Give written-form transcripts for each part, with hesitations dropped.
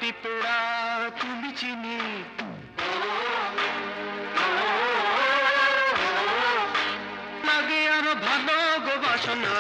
পিঁপড়া তুমি চিনি, লাগে আরো ভালো গো বাসনা।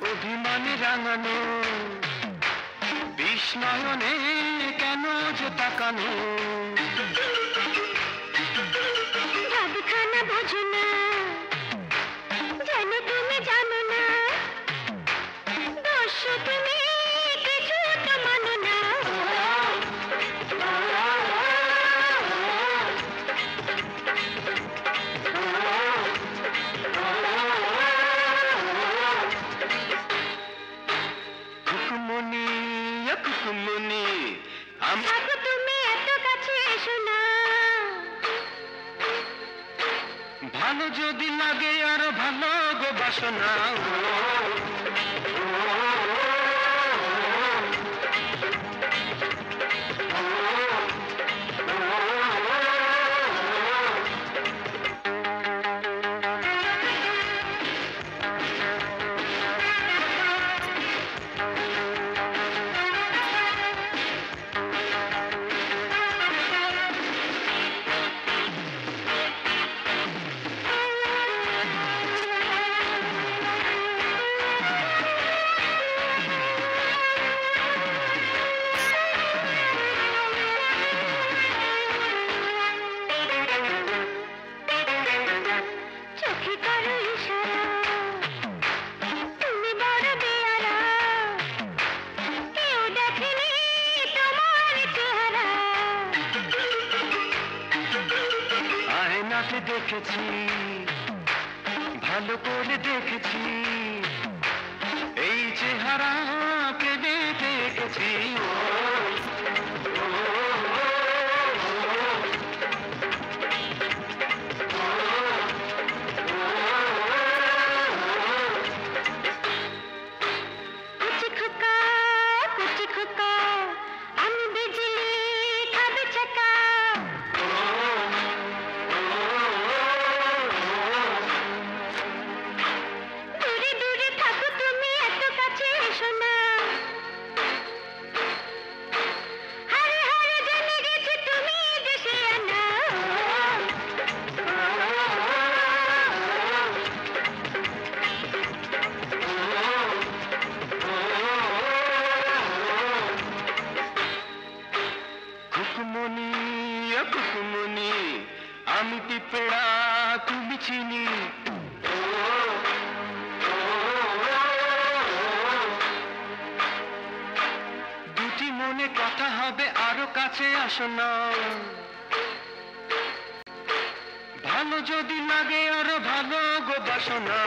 অভিমানে রাঙানো বিস্ময়নে কেন যে তাকানো, ভাবখানা বোঝো না, জানো তুমি জানো না, দোষ তুমি কিছু তো মানো না। কুকুমনি তুমি এত কাছে এসো না, ভালো যদি লাগে আরো ভালো গো বাসনা। দেখেছি ভালো করে দেখেছি, এই চেহারা কেঁদে দেখেছি। কুকুমনি আমি পিঁপড়া তুমি চিনি, দুটি মনে কথা হবে আরো কাছে আসো না, ভালো যদি লাগে আরো ভালো গো বাসনা।